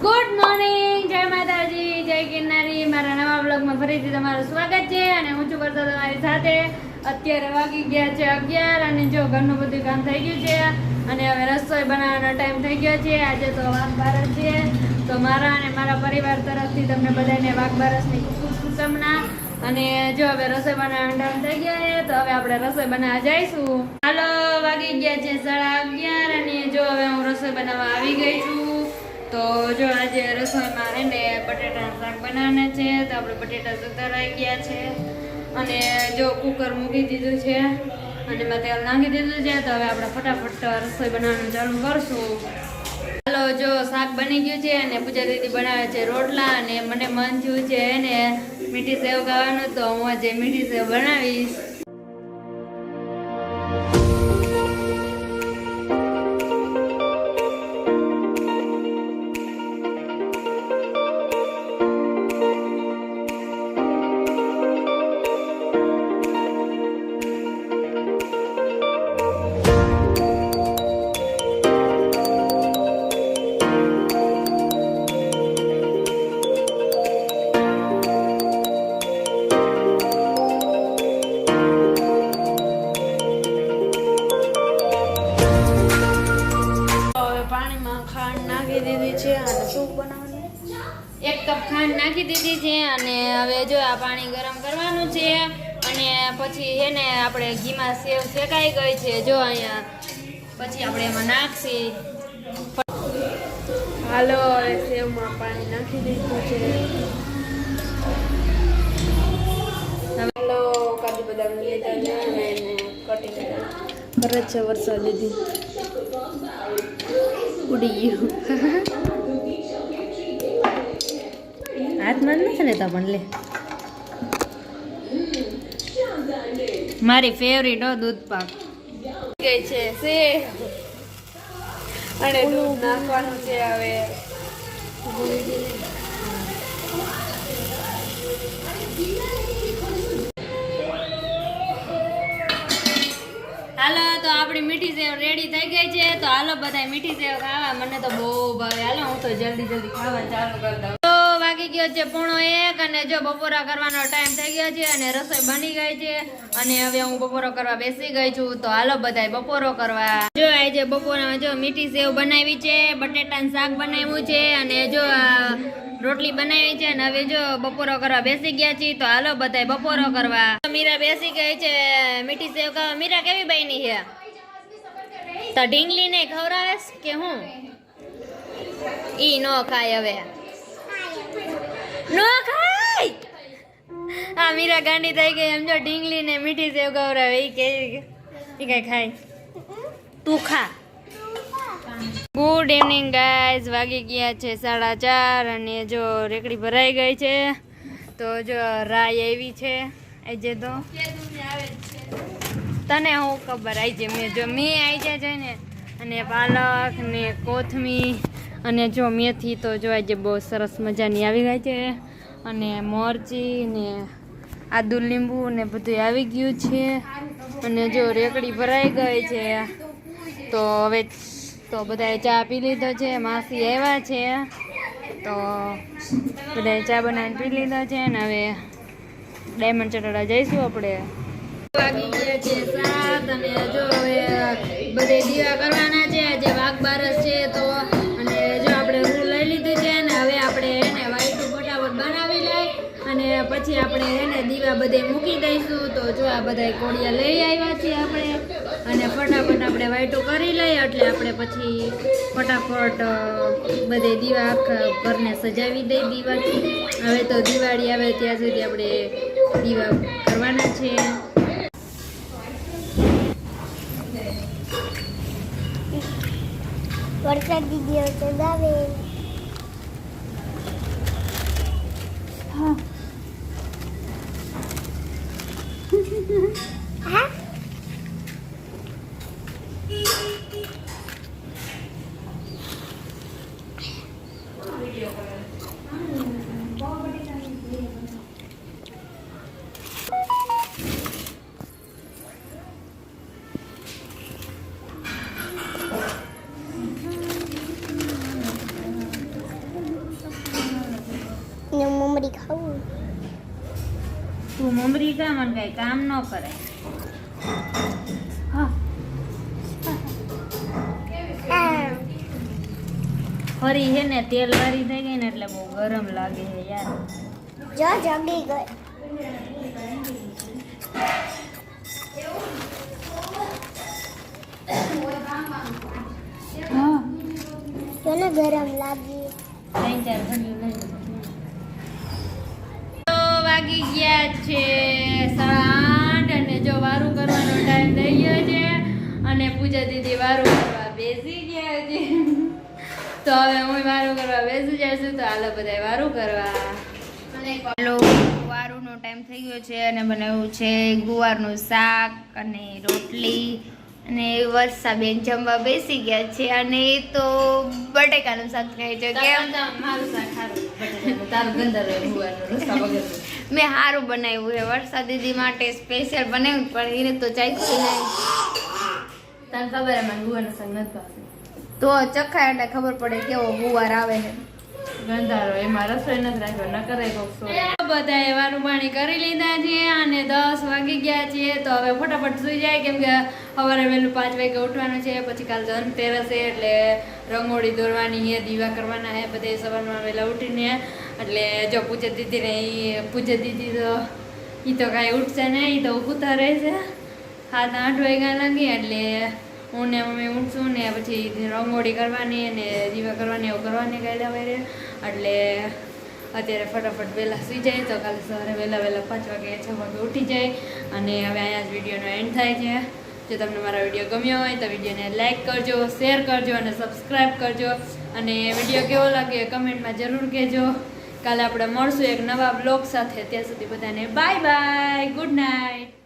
Good morning, જય માતાજી, જય ગિરનારી। મારા નવા બ્લોગમાં ફરીથી તમારું સ્વાગત છે અને હું છું કરતો તમારી સાથે। અત્યારે વાગી ગયા છે 11 અને જો ઘરનું બધું કામ થઈ ગયું છે અને હવે રસોઈ બનાવવાનો ટાઈમ થઈ ગયો છે। આજે તો વાઘબારસ છે, તો મારા અને મારા પરિવાર તરફથી તમને બધાને વાઘબારસની ખૂબ શુભકામના। અને જો હવે રસોઈ બનાવવાનો ટાઈમ થઈ ગયો છે, તો હવે આપણે રસોઈ બનાવવા જઈશું। હાલો, વાગી ગયા છે 11:30 અને જો હવે હું રસોઈ બનાવવા આવી ગઈ છું। તો જો આજે રસોઈમાં હે ને બટેટાનું શાક બનાવવાના છે, તો આપણે બટેટા સુધારાઈ ગયા છે અને જો કુકર મૂકી દીધું છે અને એમાં તેલ નાખી દીધું છે। તો હવે આપણે ફટાફટ રસોઈ બનાવવાનું ચાલુ કરશું। હાલો, જો શાક બની ગયું છે અને પૂજા દીદી બનાવે છે રોટલા અને મને મન થયું છે ને મીઠી સેવ ખાવાનું, તો હું આજે મીઠી સેવ બનાવીશ। એક કપ ખાંડ નાખી દીધી છે અને હવે જો આ પાણી ગરમ કરવાનું છે અને પછી એને આપણે ઘીમાં સેવ શેકાઈ ગઈ છે જો અહીંયા, પછી આપણે એમાં નાખશી। હાલો, હવે સેવમાં પાણી નાખી દીધું છે। હાલો, કાજુ બદામ લીધા છે અને કટિંગ કરે છે। વરસાદ લીધી ઉડી ગયું હાથમાં નથી લેતા પણ લે, મારી ફેવરિટ દૂધ પાક ગઈ છે અને દૂધ નાખવાનું છે હવે। હાલો, તો આપણી મીઠી સેવ રેડી થઈ ગઈ છે, તો હાલો બધા મીઠી સેવ ખાવા। મને તો બહુ ભાવે, હાલો હું તો જલ્દી ખાવા ચાલુ કરી દઉં। વાગી ગયો છે 1:30 અને જો બપોરા કરવાનો ટાઈમ થઈ ગયો છે અને રસોઈ બની ગઈ છે અને હવે હું બપોરો કરવા બેસી ગઈ છું। તો હાલો બધાય બપોરો કરવા। જો આજે બપોરામાં જો મીઠી સેવ બનાવી છે, બટેટાનું શાક બનાવ્યું છે અને જો રોટલી બનાવી છે અને હવે જો બપોરો કરવા બેસી ગયા છીએ। તો હાલો બધાય બપોરો કરવા। મીરા બેસી ગઈ છે મીઠી સેવ ખાવા। મીરા કેવી બની છે? તો ઢીંગલી ને ખવડાવેશ કે હું? ઈ નો ખાય, હવે નો ખાય। હા, મીરા ગાંડી થઈ ગઈ એમ, જો ઢીંગલી ને મીઠી સેવ ખવડાવે ઈ કઈ ખાય? તું ખા। ગુડ ઇવનિંગ ગાઈઝ, વાગી ગયા છે 4:30 અને જો રેકડી ભરાઈ ગઈ છે। તો જો રાય આવી છે આજે, તો તને હું ખબર આવી છે મેં આવી જાય છે ને, અને પાલક ને કોથમી અને જો મેથી તો જો આજે બહુ સરસ મજાની આવી ગઈ છે અને મરચી ને આદુ લીંબુ ને બધું આવી ગયું છે અને જો રેકડી ભરાઈ ગઈ છે। તો હવે તો બધાએ ચા પી લીધો છે, માસી આવ્યા છે તો બધાએ ચા બનાવીને પી લીધો છે ને હવે ડાયમંડ ચટાડા જઈશું આપણે। વાગી ગયા છે 7 અને જો હવે બધે દીવા કરવાના છે, આજે વાઘબારસ છે તો અને જો આપણે રૂ લઈ લીધી છે ને હવે આપણે એને વાઈટું ફટાફટ બનાવી લઈ અને પછી આપણે એને દીવા બધે મૂકી દઈશું। તો જો આ બધા કોળિયા લઈ આવ્યા છીએ આપણે અને ફટાફટ આપણે વાઈટું કરી લઈએ એટલે આપણે પછી ફટાફટ બધે દીવા આખા ઘરને સજાવી દઈ દીવાથી। હવે તો દિવાળી આવે ત્યાં સુધી આપણે દીવા કરવાના છે। વરસાદ દીદી આવે હા હા મમરી ખાવું. તું મમરી ખા, મને કઈ કામ ન કરે. હા ફરી હે ને તેલ વાળી થઈ ગઈ ને એટલે બહુ ગરમ લાગે છે યાર. જો જગી ગઈ. હા જોને ગરમ લાગી. 3-4 ઘંટી લઈ તો વાગી ગયા છે 8:30 અને જો વારું કરવાનો ટાઈમ થઈ ગયો છે અને પૂજા દીદી વારું કરવા બેસી ગયા છે. તો હવે હું વારું કરવા બેસી જઈશું. તો હાલો બધા વારું કરવા. અને વારુંનો ટાઈમ થઈ ગયો છે અને બનાવ્યું છે ગુવારનું શાક અને રોટલી અને વર્ષાબેન જમવા બેસી ગયા છે અને એ તો બટેકાનું શાક ખાય છે. કેમ મારું શાક ખારું તારું ગંદર ગુવારનો રસ્તા વગર મેં સારું બનાવ્યું છે. વર્ષા દીદી માટે સ્પેશિયલ બનાવ્યું પણ એને તો ચાખ્યું નહીં. તને ખબર હે મને ગુવારનો શાક નથી ભાવતું. તો ચખાય એટલે ખબર પડે કેવો ગુવાર આવે છે. ગંધારો એમાં રસોઈ નથી રાખ્યો ન કરે કોક સો બધાએ વારું પાણી કરી લીધા છે અને 10 વાગી ગયા છે. તો હવે ફટાફટ સુઈ જાય કેમ કે સવારે વહેલું 5 વાગે ઉઠવાનું છે. પછી કાલ ધનતેરસ છે એટલે રંગોળી દોરવાની છે, દીવા કરવાના છે. બધે સવારમાં વહેલા ઉઠીને એટલે જો પૂજા દીદીને પૂજા દીદી તો એ તો કાંઈ ઉઠશે નહીં, એ તો ઊભું રહેશે. 7-8 વાગ્યા લાગી એટલે હું ને મમ્મી ઉઠશું ને પછી રંગોળી કરવાની અને દીવા કરવાની એવું કરવાની કાયદા વારે. એટલે અત્યારે ફટાફટ વહેલા સુઈ જાય તો કાલે સવારે વહેલા 5 વાગે 6 વાગે ઉઠી જાય. અને હવે અહીંયા જ વિડીયોનો એન્ડ થાય છે. જો તમને મારા વિડીયો ગમ્યો હોય તો વિડીયોને લાઇક કરજો, શેર કરજો અને સબસ્ક્રાઈબ કરજો. અને વિડીયો કેવો લાગ્યો કમેન્ટમાં જરૂર કહેજો. કાલે આપણે મળશું એક નવા બ્લોગ સાથે. ત્યાં સુધી બધાને બાય બાય, ગુડ નાઇટ.